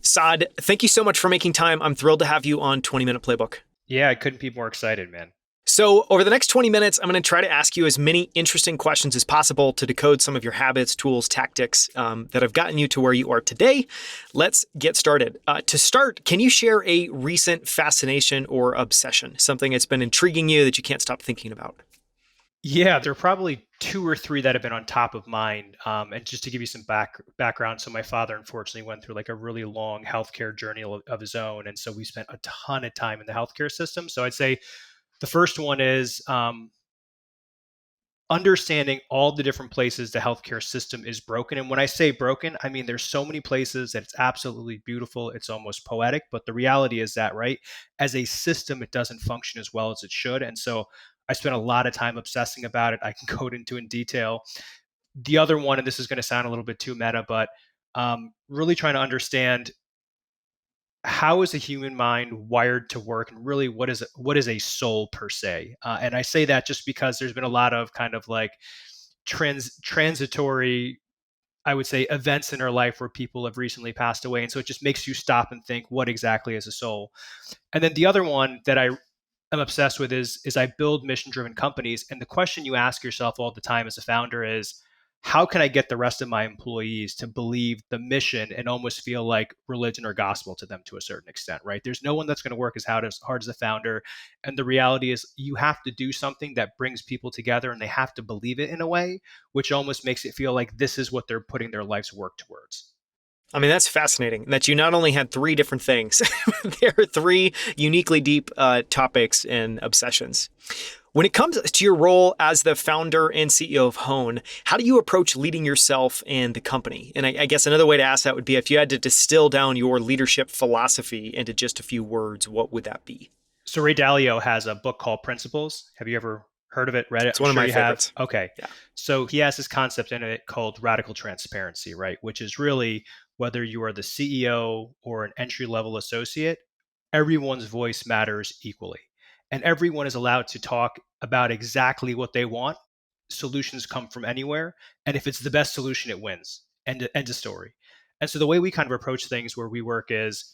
Saad, thank you so much for making time. I'm thrilled to have you on 20-Minute Playbook. Yeah, I couldn't be more excited, man. So over the next 20 minutes, I'm going to try to ask you as many interesting questions as possible to decode some of your habits, tools, tactics that have gotten you to where you are today. Let's get started. To start, can you share a recent fascination or obsession, something that's been intriguing you that you can't stop thinking about? Yeah, there are probably two or three that have been on top of mind. And just to give you some background, so my father unfortunately went through like a really long healthcare journey of his own, and so we spent a ton of time in the healthcare system. So I'd say the first one is understanding all the different places the healthcare system is broken. And when I say broken, I mean there's so many places that it's absolutely beautiful. It's almost poetic. But the reality is that, right, as a system, it doesn't function as well as it should. And so I spent a lot of time obsessing about it. I can go into in detail. The other one, and this is going to sound a little bit too meta, but really trying to understand how is a human mind wired to work, and really what is a soul per se. And I say that just because there's been a lot of kind of like transitory, I would say, events in our life where people have recently passed away, and so it just makes you stop and think, what exactly is a soul? And then the other one that I am obsessed with is I build mission driven companies, and the question you ask yourself all the time as a founder is, how can I get the rest of my employees to believe the mission and almost feel like religion or gospel to them to a certain extent, right? There's no one that's going to work as hard as a founder. And the reality is you have to do something that brings people together and they have to believe it in a way, which almost makes it feel like this is what they're putting their life's work towards. I mean, that's fascinating that you not only had three different things, there are three uniquely deep topics and obsessions. When it comes to your role as the founder and CEO of Hone, how do you approach leading yourself and the company? And I guess another way to ask that would be if you had to distill down your leadership philosophy into just a few words, what would that be? So Ray Dalio has a book called Principles. Have you ever heard of it, read it? It's I'm one of sure my you have. favorites. Okay. Yeah. So he has this concept in it called radical transparency, right? Which is really whether you are the CEO or an entry level associate, everyone's voice matters equally. And everyone is allowed to talk about exactly what they want. Solutions come from anywhere. And if it's the best solution, it wins. End of story. And so the way we kind of approach things where we work is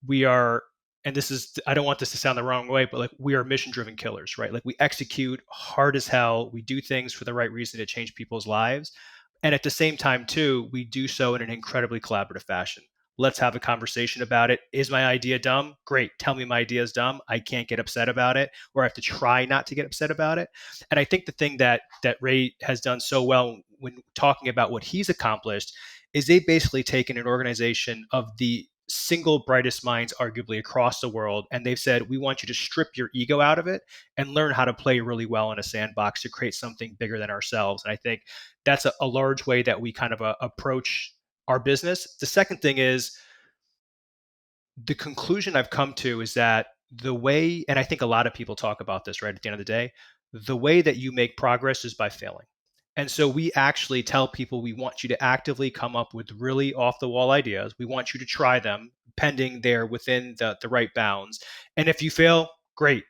we are, and this is, I don't want this to sound the wrong way, but like we are mission driven killers, right? Like we execute hard as hell. We do things for the right reason to change people's lives. And at the same time, too, we do so in an incredibly collaborative fashion. Let's have a conversation about it. Is my idea dumb? Great. Tell me my idea is dumb. I can't get upset about it, or I have to try not to get upset about it. And I think the thing that Ray has done so well when talking about what he's accomplished is they've basically taken an organization of the single brightest minds arguably across the world, and they've said, we want you to strip your ego out of it and learn how to play really well in a sandbox to create something bigger than ourselves. And I think that's a large way that we kind of approach our business. The second thing is the conclusion I've come to is that the way, and I think a lot of people talk about this, right, at the end of the day, the way that you make progress is by failing. And so we actually tell people we want you to actively come up with really off the wall ideas. We want you to try them pending they're within the right bounds. And if you fail, great.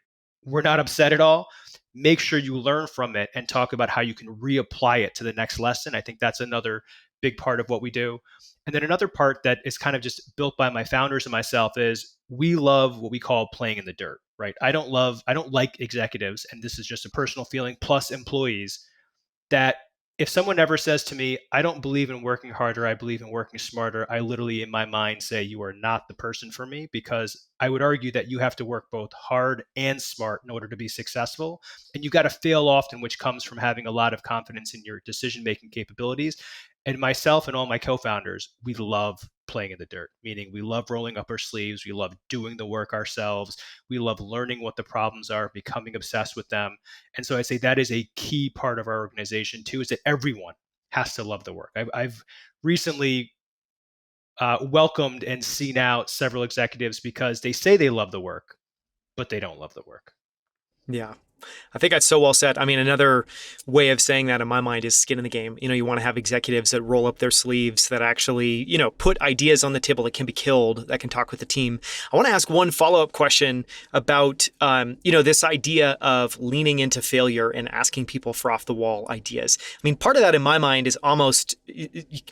We're not upset at all. Make sure you learn from it and talk about how you can reapply it to the next lesson. I think that's another big part of what we do. And then another part that is kind of just built by my founders and myself is we love what we call playing in the dirt, right? I don't like executives, and this is just a personal feeling, plus employees, that if someone ever says to me, I don't believe in working harder, I believe in working smarter, I literally in my mind say, you are not the person for me, because I would argue that you have to work both hard and smart in order to be successful. And you got to fail often, which comes from having a lot of confidence in your decision making capabilities. And myself and all my co founders, we love playing in the dirt, meaning we love rolling up our sleeves. We love doing the work ourselves. We love learning what the problems are, becoming obsessed with them. And so I'd say that is a key part of our organization too, is that everyone has to love the work. I've recently welcomed and seen out several executives because they say they love the work, but they don't love the work. Yeah. I think that's so well said. I mean, another way of saying that in my mind is skin in the game. You want to have executives that roll up their sleeves, that actually, put ideas on the table that can be killed, that can talk with the team. I want to ask one follow-up question about, this idea of leaning into failure and asking people for off-the-wall ideas. I mean, part of that in my mind is almost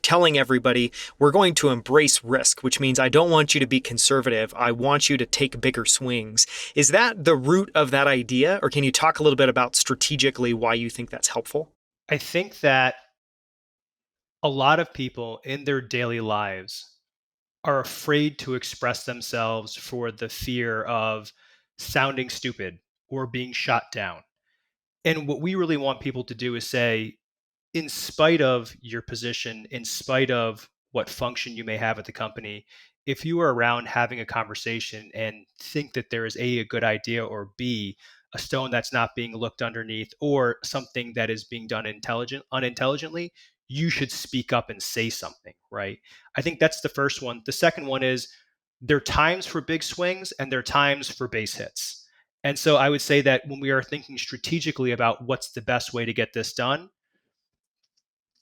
telling everybody we're going to embrace risk, which means I don't want you to be conservative. I want you to take bigger swings. Is that the root of that idea, or can you talk a little bit about strategically why you think that's helpful? I think that a lot of people in their daily lives are afraid to express themselves for the fear of sounding stupid or being shot down. And what we really want people to do is say, in spite of your position, in spite of what function you may have at the company, if you are around having a conversation and think that there is A, a good idea, or B, a stone that's not being looked underneath, or something that is being done unintelligently, you should speak up and say something, right? I think that's the first one. The second one is there are times for big swings and there are times for base hits. And so I would say that when we are thinking strategically about what's the best way to get this done,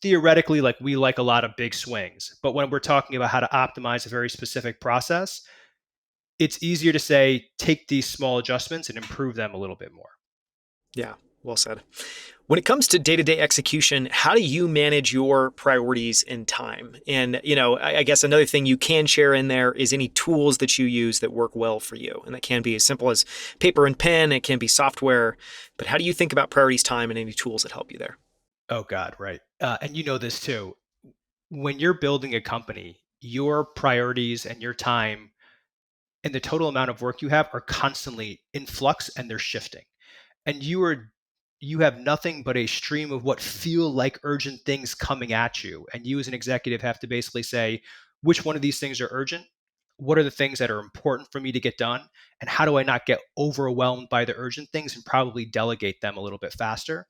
theoretically, like we like a lot of big swings, but when we're talking about how to optimize a very specific process, it's easier to say take these small adjustments and improve them a little bit more. Yeah, well said. When it comes to day-to-day execution, how do you manage your priorities and time? And, I guess another thing you can share in there is any tools that you use that work well for you. And that can be as simple as paper and pen, it can be software. But how do you think about priorities, time, and any tools that help you there? Oh God, right. And you know this too. When you're building a company, your priorities and your time and the total amount of work you have are constantly in flux and they're shifting. And you have nothing but a stream of what feel like urgent things coming at you, and you as an executive have to basically say which one of these things are urgent, what are the things that are important for me to get done, and how do I not get overwhelmed by the urgent things and probably delegate them a little bit faster.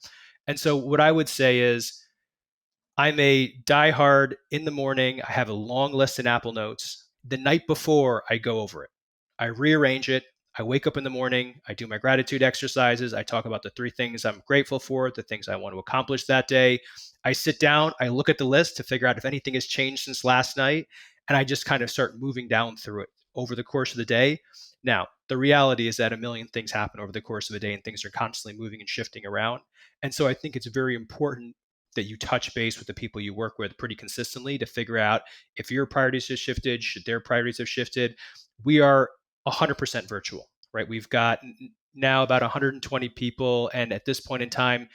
And so what I would say is I'm a diehard in the morning. I have a long list in Apple Notes. The night before, I go over it. I rearrange it. I wake up in the morning. I do my gratitude exercises. I talk about the three things I'm grateful for, the things I want to accomplish that day. I sit down. I look at the list to figure out if anything has changed since last night. And I just kind of start moving down through it over the course of the day. Now, the reality is that a million things happen over the course of a day and things are constantly moving and shifting around. And so I think it's very important that you touch base with the people you work with pretty consistently to figure out if your priorities have shifted, should their priorities have shifted. We are 100% virtual, right? We've got now about 120 people. And at this point in time,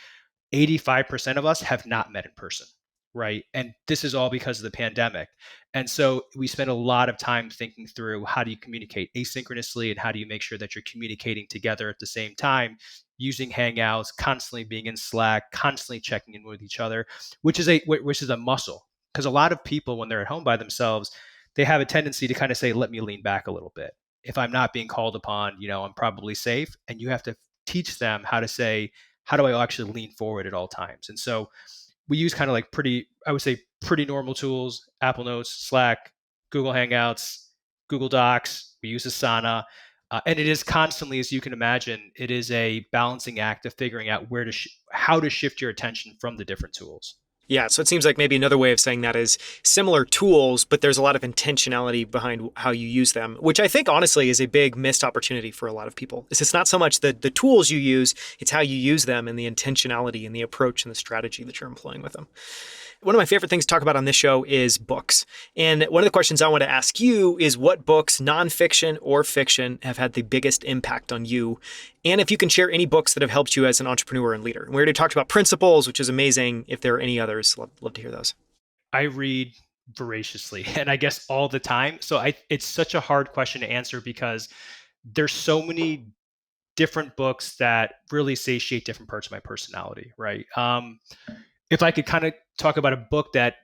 85% of us have not met in person, right? And this is all because of the pandemic. And so we spend a lot of time thinking through how do you communicate asynchronously and how do you make sure that you're communicating together at the same time, using Hangouts, constantly being in Slack, constantly checking in with each other, which is a muscle. Because a lot of people, when they're at home by themselves, they have a tendency to kind of say, let me lean back a little bit. If I'm not being called upon, I'm probably safe. And you have to teach them how to say, how do I actually lean forward at all times? And so we use kind of like I would say pretty normal tools, Apple Notes, Slack, Google Hangouts, Google Docs. We use Asana. And it is constantly, as you can imagine, it is a balancing act of figuring out how to shift your attention from the different tools. Yeah, so it seems like maybe another way of saying that is similar tools, but there's a lot of intentionality behind how you use them, which I think honestly is a big missed opportunity for a lot of people. It's not so much the tools you use, it's how you use them and the intentionality and the approach and the strategy that you're employing with them. One of my favorite things to talk about on this show is books. And one of the questions I want to ask you is what books, nonfiction or fiction, have had the biggest impact on you? And if you can share any books that have helped you as an entrepreneur and leader. And we already talked about principles, which is amazing. If there are any others, love to hear those. I read voraciously and I guess all the time. So it's such a hard question to answer because there's so many different books that really satiate different parts of my personality, right? If I could kind of talk about a book that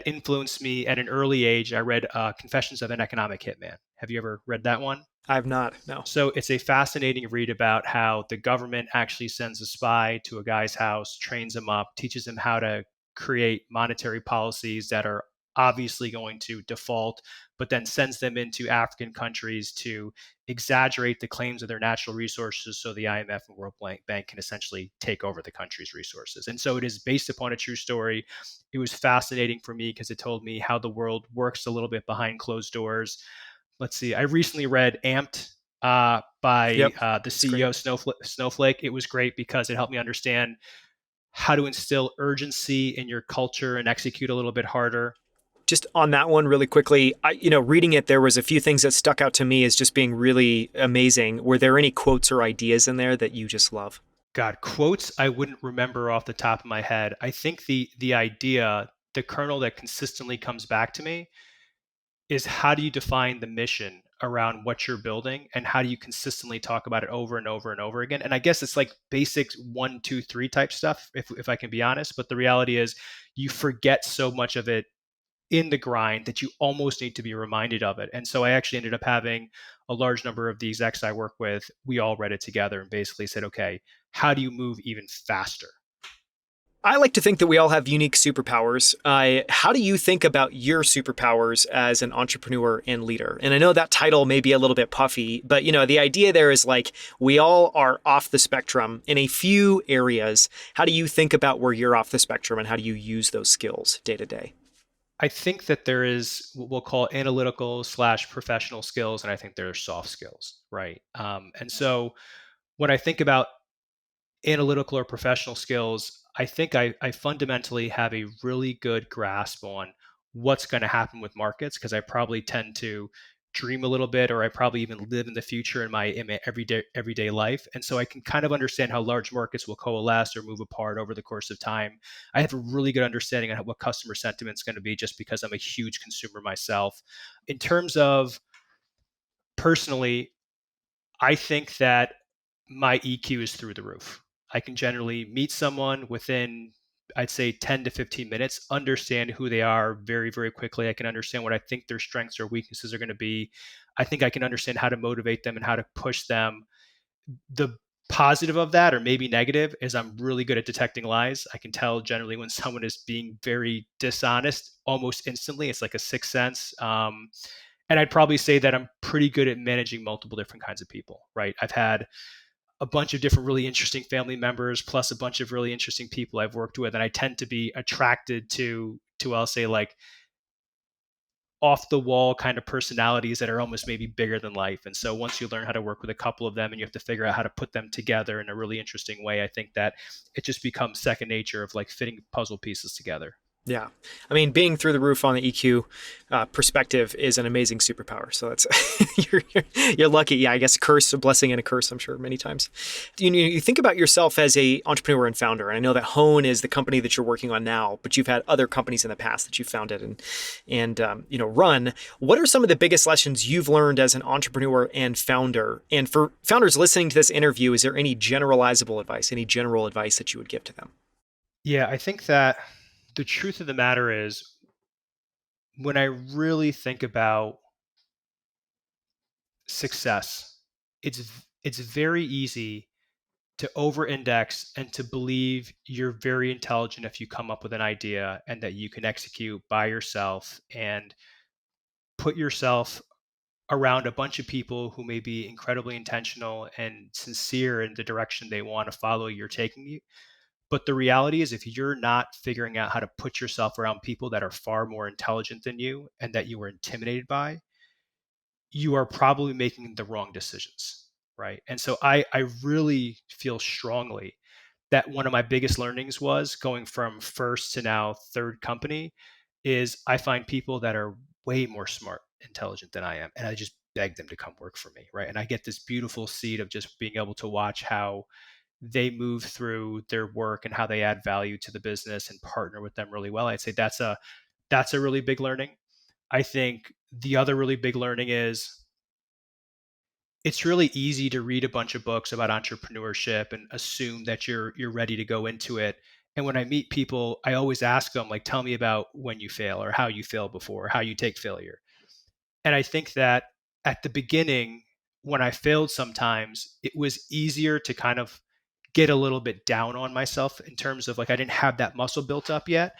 influenced me at an early age, I read Confessions of an Economic Hitman. Have you ever read that one? I have not, no. So it's a fascinating read about how the government actually sends a spy to a guy's house, trains him up, teaches him how to create monetary policies that are obviously going to default, but then sends them into African countries to exaggerate the claims of their natural resources so the IMF and World Bank can essentially take over the country's resources. And so it is based upon a true story. It was fascinating for me because it told me how the world works a little bit behind closed doors. Let's see, I recently read Amped by Yep. the It's great. CEO of Snowflake. It was great because it helped me understand how to instill urgency in your culture and execute a little bit harder. Just on that one really quickly, reading it, there was a few things that stuck out to me as just being really amazing. Were there any quotes or ideas in there that you just love? God, quotes I wouldn't remember off the top of my head. I think the idea, the kernel that consistently comes back to me is how do you define the mission around what you're building and how do you consistently talk about it over and over and over again. And I guess it's like basics 1 2 3 type stuff, if I can be honest. But the reality is you forget so much of it in the grind that you almost need to be reminded of it. And so I actually ended up having a large number of the execs I work with, we all read it together and basically said, okay, how do you move even faster? I like to think that we all have unique superpowers. How do you think about your superpowers as an entrepreneur and leader? And I know that title may be a little bit puffy, but the idea there is like we all are off the spectrum in a few areas. How do you think about where you're off the spectrum and how do you use those skills day to day? I think that there is what we'll call analytical slash professional skills, and I think there are soft skills, right? And so when I think about analytical or professional skills, I think I fundamentally have a really good grasp on what's going to happen with markets because I probably tend to dream a little bit, or I probably even live in the future in my everyday life, and so I can kind of understand how large markets will coalesce or move apart over the course of time. I have a really good understanding of what customer sentiment is going to be just because I'm a huge consumer myself. In terms of personally, I think that my EQ is through the roof. I can generally meet someone within, I'd say, 10 to 15 minutes, understand who they are very, very quickly. I can understand what I think their strengths or weaknesses are going to be. I think I can understand how to motivate them and how to push them. The positive of that, or maybe negative, is I'm really good at detecting lies. I can tell generally when someone is being very dishonest almost instantly. It's like a sixth sense. And I'd probably say that I'm pretty good at managing multiple different kinds of people, right? I've had a bunch of different really interesting family members plus a bunch of really interesting people I've worked with, and I tend to be attracted to I'll say like off the wall kind of personalities that are almost maybe bigger than life. And so once you learn how to work with a couple of them and you have to figure out how to put them together in a really interesting way, I think that it just becomes second nature of like fitting puzzle pieces together. Yeah. I mean, being through the roof on the EQ perspective is an amazing superpower. So that's, you're lucky. Yeah, I guess a curse, a blessing and a curse, I'm sure, many times. You think about yourself as a entrepreneur and founder. And I know that Hone is the company that you're working on now, but you've had other companies in the past that you founded and run. What are some of the biggest lessons you've learned as an entrepreneur and founder? And for founders listening to this interview, is there any generalizable advice, any general advice that you would give to them? Yeah, I think that the truth of the matter is when I really think about success, it's very easy to over-index and to believe you're very intelligent if you come up with an idea and that you can execute by yourself and put yourself around a bunch of people who may be incredibly intentional and sincere in the direction they want to follow you're taking you. But the reality is if you're not figuring out how to put yourself around people that are far more intelligent than you and that you are intimidated by, you are probably making the wrong decisions, right? And so I really feel strongly that one of my biggest learnings was going from first to now third company is I find people that are way more smart, intelligent than I am, and I just beg them to come work for me, right? And I get this beautiful seed of just being able to watch how they move through their work and how they add value to the business and partner with them really well. I'd say that's a really big learning. I think the other really big learning is it's really easy to read a bunch of books about entrepreneurship and assume that you're ready to go into it. And when I meet people, I always ask them like, tell me about when you fail or how you failed before, or how you take failure. And I think that at the beginning, when I failed sometimes, it was easier to kind of get a little bit down on myself in terms of like I didn't have that muscle built up yet.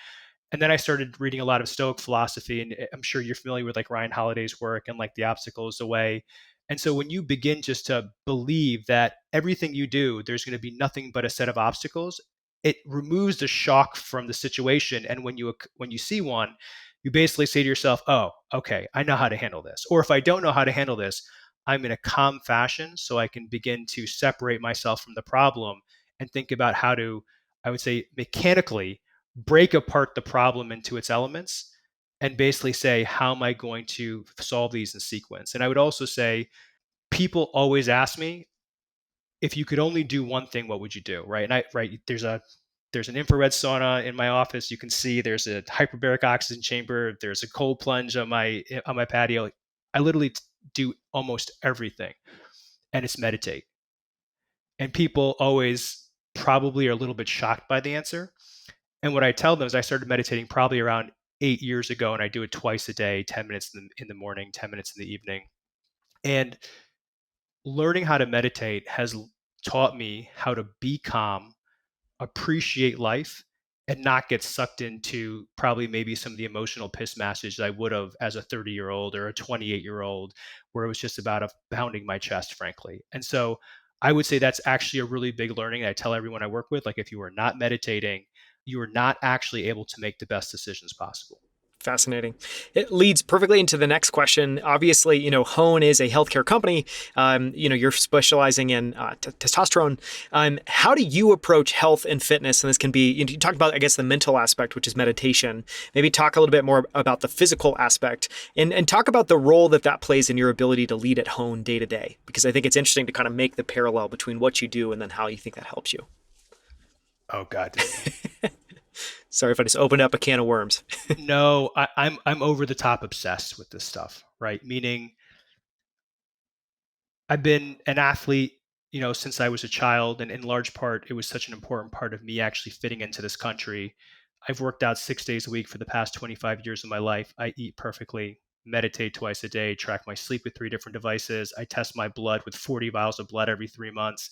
And then I started reading a lot of Stoic philosophy, and I'm sure you're familiar with like Ryan Holiday's work and like the obstacle is the way. And so when you begin just to believe that everything you do, there's going to be nothing but a set of obstacles, it removes the shock from the situation. And when you see one, you basically say to yourself, "Oh, okay, I know how to handle this." Or if I don't know how to handle this, I'm in a calm fashion, so I can begin to separate myself from the problem and think about how to, I would say, mechanically break apart the problem into its elements and basically say, how am I going to solve these in sequence? And I would also say, people always ask me, if you could only do one thing, what would you do? Right. And there's an infrared sauna in my office. You can see there's a hyperbaric oxygen chamber. There's a cold plunge on my patio. I literally do almost everything, and it's meditate. And people always probably are a little bit shocked by the answer. And what I tell them is I started meditating probably around 8 years ago, and I do it twice a day, 10 minutes in the morning, 10 minutes in the evening. And learning how to meditate has taught me how to be calm, appreciate life, and not get sucked into probably maybe some of the emotional piss messages I would have as a 30-year-old or a 28-year-old, where it was just about pounding my chest, frankly. And so I would say that's actually a really big learning. I tell everyone I work with, like, if you are not meditating, you are not actually able to make the best decisions possible. Fascinating. It leads perfectly into the next question. Obviously, Hone is a healthcare company. You're specializing in testosterone. How do you approach health and fitness? And this can be, you talked about, I guess, the mental aspect, which is meditation. Maybe talk a little bit more about the physical aspect and talk about the role that plays in your ability to lead at Hone day to day, because I think it's interesting to kind of make the parallel between what you do and then how you think that helps you. Oh God. Sorry if I just opened up a can of worms. No, I'm over the top obsessed with this stuff, right? Meaning I've been an athlete, since I was a child, and in large part, it was such an important part of me actually fitting into this country. I've worked out 6 days a week for the past 25 years of my life. I eat perfectly, meditate twice a day, track my sleep with 3 different devices. I test my blood with 40 vials of blood every 3 months.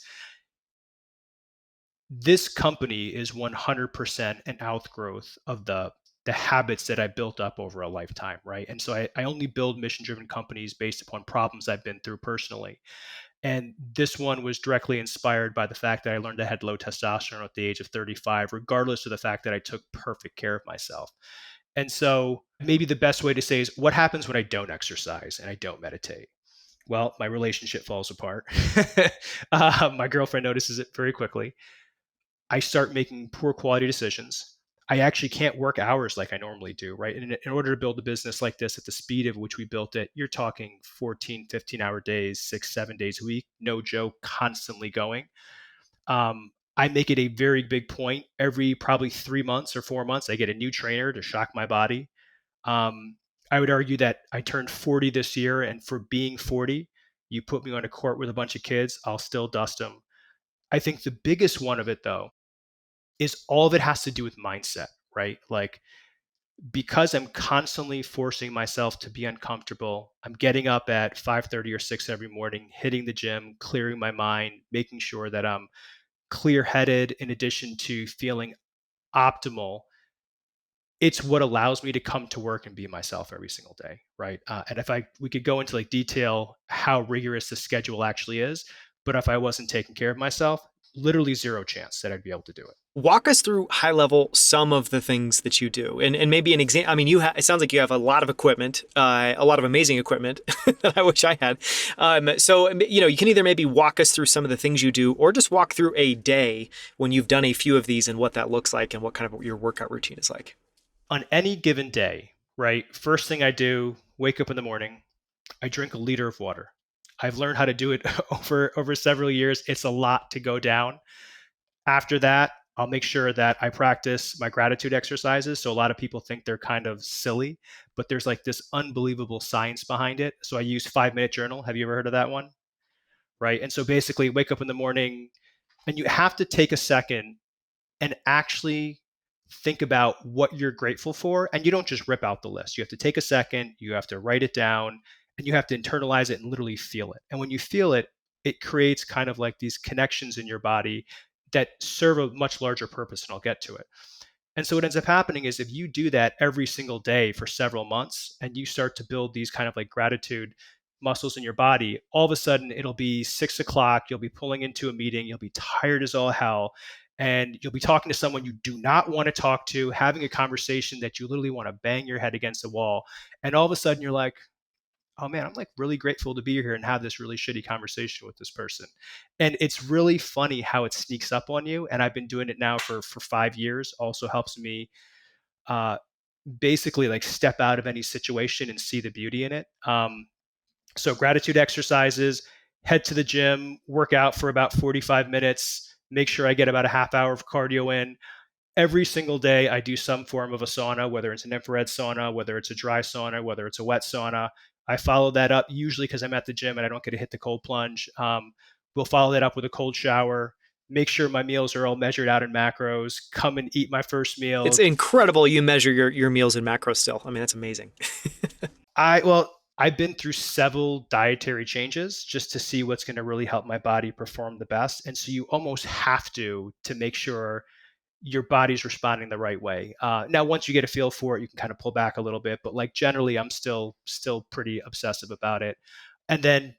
This company is 100% an outgrowth of the habits that I built up over a lifetime, right? And so I only build mission driven companies based upon problems I've been through personally. And this one was directly inspired by the fact that I learned I had low testosterone at the age of 35, regardless of the fact that I took perfect care of myself. And so maybe the best way to say is, what happens when I don't exercise and I don't meditate? Well, my relationship falls apart. My girlfriend notices it very quickly. I start making poor quality decisions. I actually can't work hours like I normally do, right? And in order to build a business like this at the speed of which we built it, you're talking 14, 15-hour days, 6, 7 days a week, no joke, constantly going. I make it a very big point every probably 3 months or 4 months, I get a new trainer to shock my body. I would argue that I turned 40 this year, and for being 40, you put me on a court with a bunch of kids, I'll still dust them. I think the biggest one of it, though, is all of it has to do with mindset, right? Like, because I'm constantly forcing myself to be uncomfortable, I'm getting up at 5:30 or 6 every morning, hitting the gym, clearing my mind, making sure that I'm clear-headed in addition to feeling optimal. It's what allows me to come to work and be myself every single day, right? And if we could go into like detail how rigorous the schedule actually is, but if I wasn't taking care of myself, literally zero chance that I'd be able to do it. Walk us through high level some of the things that you do, and maybe an example. I mean, it sounds like you have a lot of equipment, a lot of amazing equipment that I wish I had. So you can either maybe walk us through some of the things you do, or just walk through a day when you've done a few of these and what that looks like and what kind of your workout routine is like. On any given day, right? First thing I do, wake up in the morning, I drink a liter of water. I've learned how to do it over several years. It's a lot to go down. After that, I'll make sure that I practice my gratitude exercises. So a lot of people think they're kind of silly, but there's like this unbelievable science behind it. So I use 5 Minute Journal. Have you ever heard of that one? Right. And so basically wake up in the morning, and you have to take a second and actually think about what you're grateful for. And you don't just rip out the list. You have to take a second, you have to write it down, and you have to internalize it and literally feel it. And when you feel it, it creates kind of like these connections in your body that serve a much larger purpose. And I'll get to it. And so what ends up happening is if you do that every single day for several months and you start to build these kind of like gratitude muscles in your body, all of a sudden it'll be 6 o'clock, you'll be pulling into a meeting, you'll be tired as all hell, and you'll be talking to someone you do not want to talk to, having a conversation that you literally want to bang your head against the wall. And all of a sudden you're like, oh man, I'm like really grateful to be here and have this really shitty conversation with this person. And it's really funny how it sneaks up on you. And I've been doing it now for 5 years. Also helps me uh, basically like step out of any situation and see the beauty in it. So gratitude exercises, head to the gym, work out for about 45 minutes, make sure I get about a half hour of cardio in. Every single day, I do some form of a sauna, whether it's an infrared sauna, whether it's a dry sauna, whether it's a wet sauna. I follow that up usually because I'm at the gym and I don't get to hit the cold plunge. We'll follow that up with a cold shower, make sure my meals are all measured out in macros, come and eat my first It's meal. incredible you measure your meals in macros still. I mean, that's amazing. I've been through several dietary changes just to see what's going to really help my body perform the best. And so you almost have to make sure your body's responding the right way. Now, once you get a feel for it, you can kind of pull back a little bit. But like generally, I'm still pretty obsessive about it. And then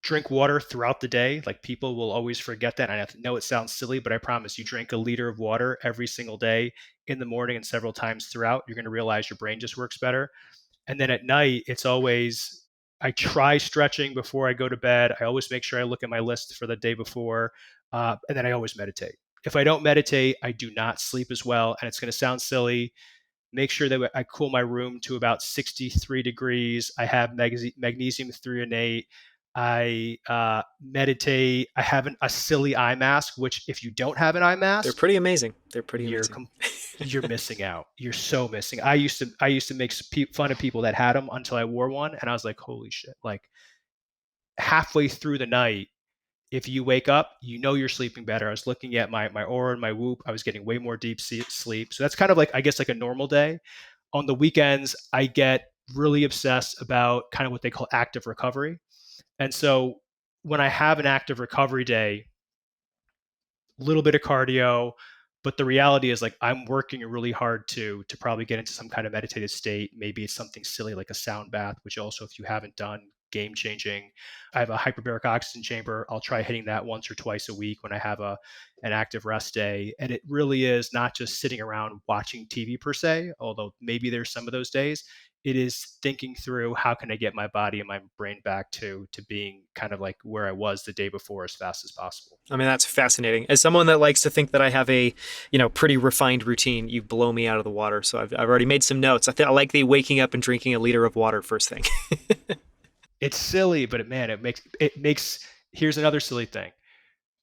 drink water throughout the day. Like people will always forget that. I know it sounds silly, but I promise you drink a liter of water every single day in the morning and several times throughout. You're going to realize your brain just works better. And then at night, it's always, I try stretching before I go to bed. I always make sure I look at my list for the day before. And then I always meditate. If I don't meditate, I do not sleep as well. And it's going to sound silly. Make sure that I cool my room to about 63 degrees. I have magnesium threonate. I meditate. I have a silly eye mask, which if you don't have an eye They're mask, pretty amazing. They're pretty you're amazing. you're missing out. You're so missing. I used to make fun of people that had them until I wore one, and I was like, holy shit! Like halfway through the night, if you wake up, you know you're sleeping better. I was looking at my aura and my Whoop. I was getting way more deep sleep. So that's kind of like I guess like a normal day. On the weekends, I get really obsessed about kind of what they call active recovery. And so when I have an active recovery day, little bit of cardio, but the reality is like I'm working really hard to probably get into some kind of meditative state. Maybe it's something silly like a sound bath, which also if you haven't done, game changing. I have a hyperbaric oxygen chamber. I'll try hitting that once or twice a week when I have an active rest day. And it really is not just sitting around watching TV per se, although maybe there's some of those days. It is thinking through how can I get my body and my brain back to being kind of like where I was the day before as fast as possible. I mean, that's fascinating. As someone that likes to think that I have a, pretty refined routine, you blow me out of the water. So I've already made some notes. I like the waking up and drinking a liter of water first thing. It's silly, but man, it makes. Here's another silly thing.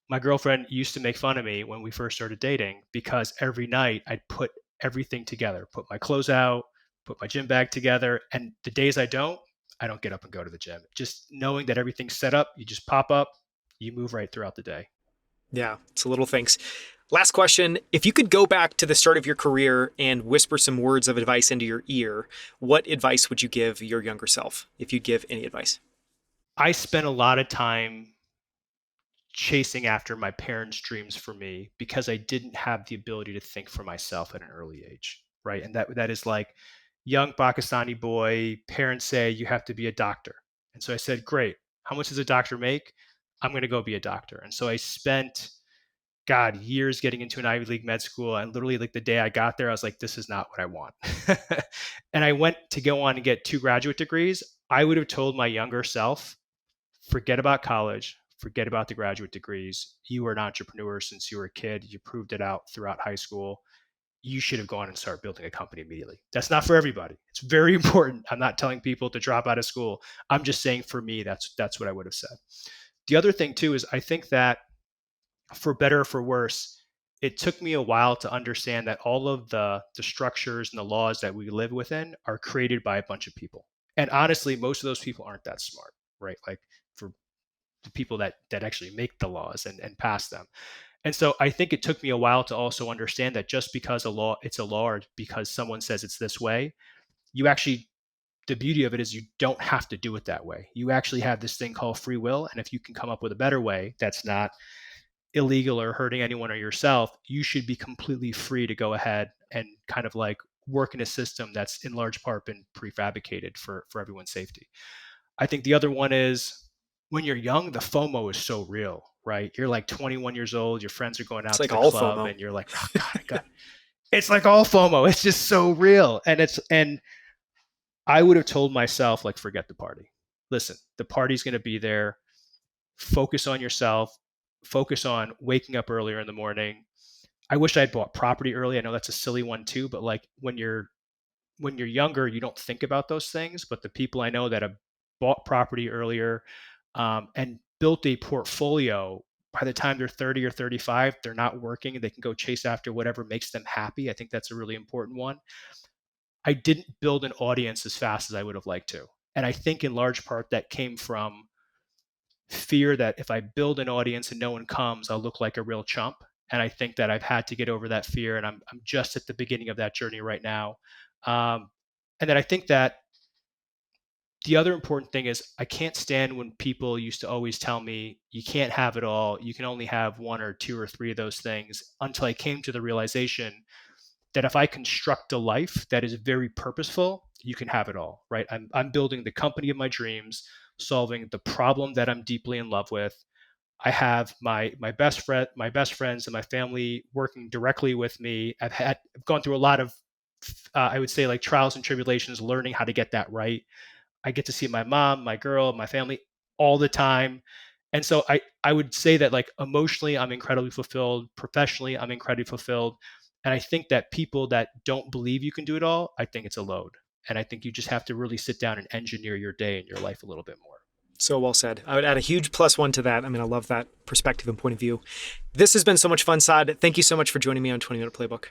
My girlfriend used to make fun of me when we first started dating because every night I'd put everything together, put my clothes out, put my gym bag together, and the days I don't get up and go to the gym. Just knowing that everything's set up, you just pop up, you move right throughout the day. Yeah, it's the little things. Last question. If you could go back to the start of your career and whisper some words of advice into your ear, what advice would you give your younger self, if you'd give any advice? I spent a lot of time chasing after my parents' dreams for me because I didn't have the ability to think for myself at an early age, right? And that is like young Pakistani boy, parents say you have to be a doctor. And so I said, "Great. How much does a doctor make? I'm going to go be a doctor." And so I spent God, years getting into an Ivy League med school. And literally, like the day I got there, I was like, this is not what I want. And I went to go on and get 2 graduate degrees. I would have told my younger self, forget about college, forget about the graduate degrees. You were an entrepreneur since you were a kid. You proved it out throughout high school. You should have gone and started building a company immediately. That's not for everybody. It's very important. I'm not telling people to drop out of school. I'm just saying for me, that's what I would have said. The other thing too is I think that for better or for worse, it took me a while to understand that all of the structures and the laws that we live within are created by a bunch of people. And honestly, most of those people aren't that smart, right? Like for the people that actually make the laws and pass them. And so I think it took me a while to also understand that just because it's a law or because someone says it's this way, you actually the beauty of it is you don't have to do it that way. You actually have this thing called free will. And if you can come up with a better way that's not illegal or hurting anyone or yourself, you should be completely free to go ahead and kind of like work in a system that's in large part been prefabricated for everyone's safety. I think the other one is when you're young, the FOMO is so real, right? You're like 21 years old, your friends are going It's out to like the all club, FOMO. and you're like, oh God, I got it's like all FOMO. It's just so real. And I would have told myself, like, forget the party. Listen, the party's gonna be there. Focus on yourself, focus on waking up earlier in the morning. I wish I had bought property early. I know that's a silly one too, but like when you're younger, you don't think about those things. But the people I know that have bought property earlier and built a portfolio, by the time they're 30 or 35, they're not working and they can go chase after whatever makes them happy. I think that's a really important one. I didn't build an audience as fast as I would have liked to. And I think in large part that came from fear that if I build an audience and no one comes, I'll look like a real chump. And I think that I've had to get over that fear, and I'm just at the beginning of that journey right now. Um, and then I think that the other important thing is I can't stand when people used to always tell me you can't have it all. You can only have one or two or three of those things, until I came to the realization that if I construct a life that is very purposeful, you can have it all, right? I'm building the company of my dreams, solving the problem that I'm deeply in love with. I have my best friends and my family working directly with me. I've gone through a lot of I would say like trials and tribulations learning how to get that right. I get to see my mom, my girl, my family all the time. And so I would say that like emotionally I'm incredibly fulfilled, professionally I'm incredibly fulfilled. And I think that people that don't believe you can do it all, I think it's a load. And I think you just have to really sit down and engineer your day and your life a little bit more. So well said. I would add a huge +1 to that. I mean, I love that perspective and point of view. This has been so much fun, Saad. Thank you so much for joining me on 20 Minute Playbook.